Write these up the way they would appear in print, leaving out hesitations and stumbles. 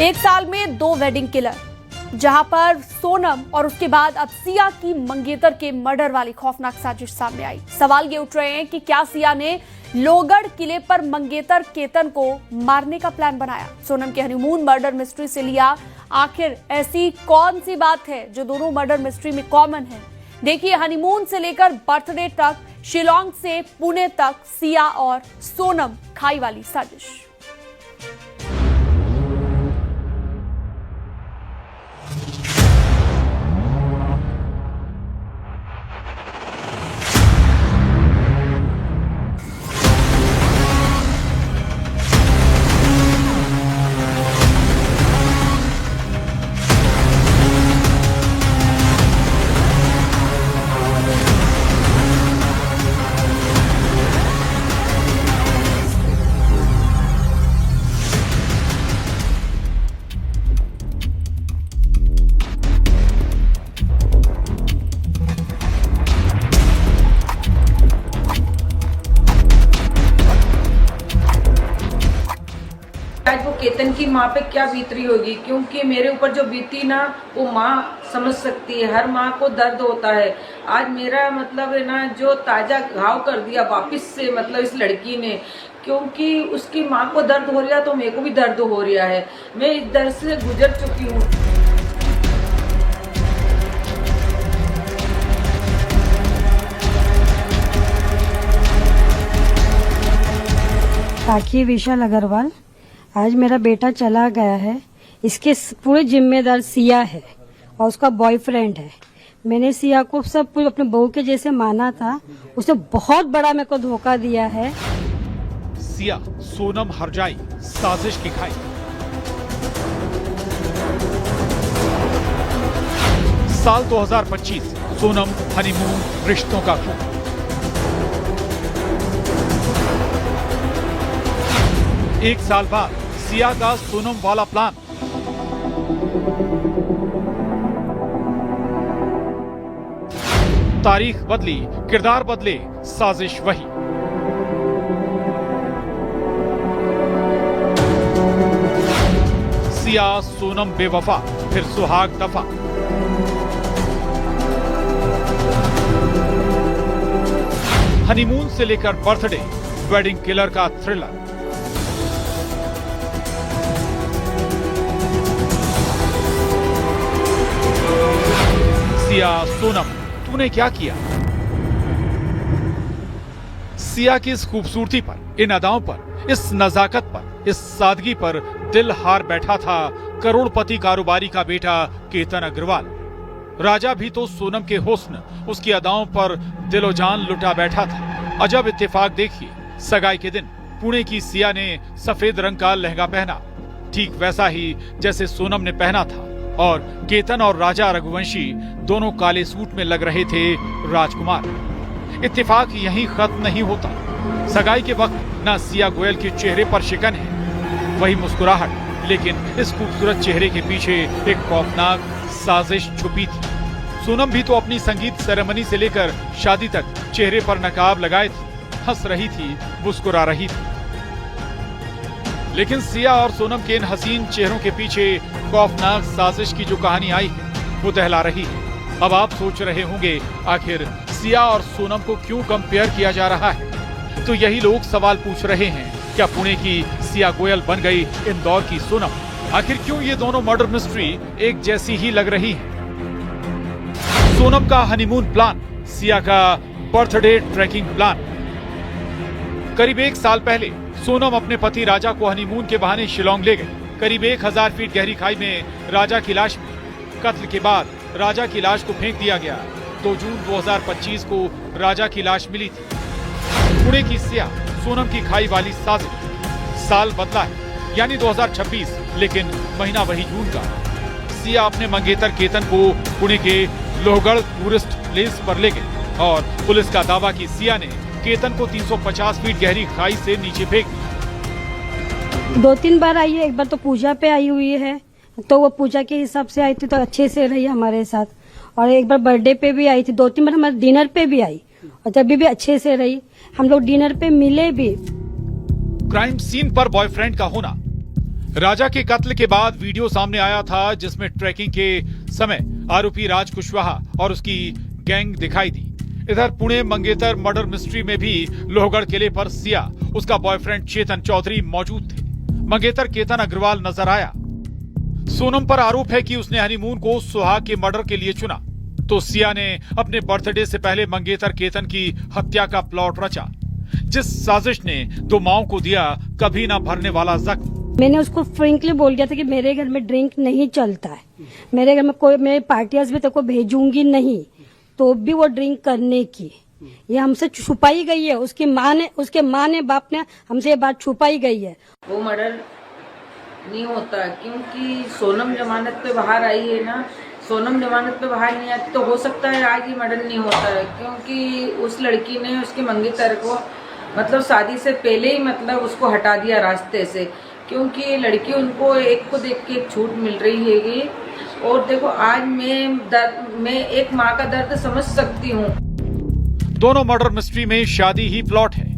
एक साल में 2 वेडिंग किलर, जहां पर सोनम और उसके बाद अब सिया की मंगेतर के मर्डर वाली खौफनाक साजिश सामने आई। सवाल ये उठ रहे हैं कि क्या सिया ने लोहगढ़ किले पर मंगेतर केतन को मारने का प्लान बनाया? सोनम के हनीमून मर्डर मिस्ट्री से लिया। आखिर ऐसी कौन सी बात है जो दोनों मर्डर मिस्ट्री में कॉमन है? देखिए, हनीमून से लेकर बर्थडे तक, शिलांग से पुणे तक, सिया और सोनम खाई वाली साजिश। आज वो केतन की माँ पे क्या बीत रही होगी, क्योंकि मेरे ऊपर जो बीती ना वो माँ समझ सकती है। हर माँ को दर्द होता है। आज मेरा मतलब है ना, जो ताजा घाव कर दिया वापस से मतलब इस लड़की ने, क्योंकि उसकी माँ को दर्द हो रहा है तो मेरे को भी दर्द हो रहा है। मैं इस दर्द से गुजर चुकी हूँ। राखी विशाल अग्रवाल, आज मेरा बेटा चला गया है। इसके पूरे जिम्मेदार सिया है और उसका बॉयफ्रेंड है। मैंने सिया को सब कुछ अपने बहू के जैसे माना था, उसने बहुत बड़ा मेरे को धोखा दिया है। सिया सोनम हरजाई साजिश की खाई। साल 2025, सोनम हनीमून, रिश्तों का खून। एक साल बाद सिया का सोनम वाला प्लान। तारीख बदली, किरदार बदले, साजिश वही। सिया सोनम बेवफा, फिर सुहाग दफा। हनीमून से लेकर बर्थडे, वेडिंग किलर का थ्रिलर। सिया सोनम, तूने क्या किया? सिया की इस खूबसूरती पर, इन अदाओं पर, इस नजाकत पर, इस सादगी पर दिल हार बैठा था करोड़पति कारोबारी का बेटा केतन अग्रवाल। राजा भी तो सोनम के हुस्न, उसकी अदाओं पर दिलो जान लुटा बैठा था। अजब इत्तेफाक देखिए, सगाई के दिन पुणे की सिया ने सफेद रंग का लहंगा पहना, ठीक वैसा ही जैसे सोनम ने पहना था, और केतन और राजा रघुवंशी दोनों काले सूट में लग रहे थे राजकुमार। इत्तेफाक यहीं खत्म नहीं होता। सगाई के वक्त ना सिया गोयल के चेहरे पर शिकन है, वही मुस्कुराहट, लेकिन इस खूबसूरत चेहरे के पीछे एक खौफनाक साजिश छुपी थी। सोनम भी तो अपनी संगीत सेरेमनी से लेकर शादी तक चेहरे पर नकाब लगाए थी, हंस रही थी, मुस्कुरा रही थी। लेकिन सिया और सोनम के इन हसीन चेहरों के पीछे खौफनाक साजिश की जो कहानी आई है, वो दहला रही है। अब आप सोच रहे होंगे, आखिर सिया और सोनम को क्यों कंपेयर किया जा रहा है? तो यही लोग सवाल पूछ रहे हैं, क्या पुणे की सिया गोयल बन गई इंदौर की सोनम? आखिर क्यों ये दोनों मर्डर मिस्ट्री एक जैसी ही लग रही है? सोनम का हनीमून प्लान, सिया का बर्थडे ट्रैकिंग प्लान। करीब 1 साल पहले सोनम अपने पति राजा को हनीमून के बहाने शिलांग ले गई। करीब 1000 फीट गहरी खाई में राजा की लाश मिली। कत्ल के बाद राजा की लाश को फेंक दिया गया। 2 जून 2025 को राजा की लाश मिली थी। पुणे की सिया सोनम की खाई वाली साजिश। साल बदला है, यानी 2026, लेकिन महीना वही जून का। सिया अपने मंगेतर केतन को पुणे के लोहगढ़ टूरिस्ट प्लेस पर ले गई और पुलिस का दावा कि सिया ने केतन को 350 फीट गहरी खाई से नीचे फेंक दिया। 2-3 बार आई है। एक बार तो पूजा पे आई हुई है, तो वो पूजा के हिसाब से आई थी, तो अच्छे से रही हमारे साथ। और एक बार बर्थडे पे भी आई थी। 2-3 बार हमारे डिनर पे भी आई, और जब भी अच्छे से रही। हम लोग डिनर पे मिले भी। क्राइम सीन पर बॉयफ्रेंड का होना, राजा के कत्ल के बाद वीडियो सामने आया था जिसमें ट्रैकिंग के समय आरोपी राज कुशवाहा और उसकी गैंग दिखाई दी। इधर पुणे मंगेतर मर्डर मिस्ट्री में भी लोहगढ़ किले पर सिया, उसका बॉयफ्रेंड चेतन चौधरी मौजूद थे। मंगेतर केतन अग्रवाल नजर आया। सोनम पर आरोप है कि उसने हनीमून को सुहाग के मर्डर के लिए चुना, तो सिया ने अपने बर्थडे से पहले मंगेतर केतन की हत्या का प्लॉट रचा, जिस साजिश ने दो माओं को दिया कभी ना भरने वाला जख्म। मैंने उसको फ्रेंकली बोल दिया था कि मेरे घर में ड्रिंक नहीं चलता है, मेरे घर में कोई, मैं पार्टियाज भी तेको भेजूंगी नहीं, तो भी वो ड्रिंक करने की ये हमसे छुपाई गई है। उसके माँ ने बाप ने हमसे ये बात छुपाई गई है। वो मर्डर नहीं होता क्योंकि सोनम जमानत पे बाहर आई है ना। सोनम जमानत पे बाहर नहीं आती तो हो सकता है आज ही मर्डर नहीं होता है, क्योंकि उस लड़की ने उसके मंगेतर को मतलब शादी से पहले ही मतलब उसको हटा दिया रास्ते से, क्योंकि लड़की उनको एक को देख के एक छूट मिल रही हैगी। और देखो आज मैं एक माँ का दर्द समझ सकती हूँ। दोनों मर्डर मिस्ट्री में शादी ही प्लॉट है।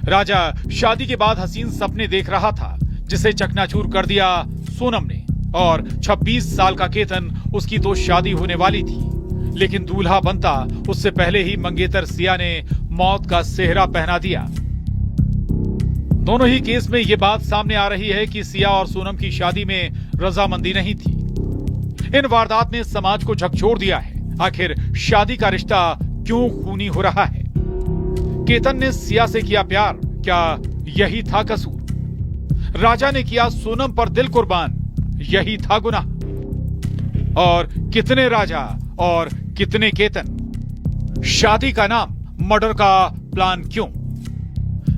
राजा शादी के बाद हसीन सपने देख रहा था, जिसे चकनाचूर कर दिया सोनम ने, और 26 साल का केतन, उसकी तो शादी होने वाली थी, लेकिन दूल्हा बनता उससे पहले ही मंगेतर सिया ने मौत का सेहरा पहना दिया। दोनों ही केस में ये बात सामने आ रही है कि सिया और सोनम की शादी में रजामंदी नहीं थी। इन वारदात ने समाज को झकझोर दिया है। आखिर शादी का रिश्ता क्यों खूनी हो रहा है? केतन ने सिया से किया प्यार, क्या यही था कसूर? राजा ने किया सोनम पर दिल कुर्बान, यही था गुनाह? और कितने राजा और कितने केतन? शादी का नाम, मर्डर का प्लान क्यों?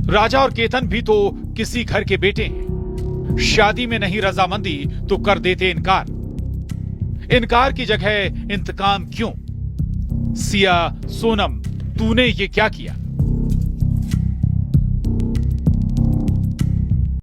राजा और केतन भी तो किसी घर के बेटे हैं। शादी में नहीं रजामंदी तो कर देते इनकार। इनकार की जगह इंतकाम क्यों? सिया, सोनम, तूने ये क्या किया?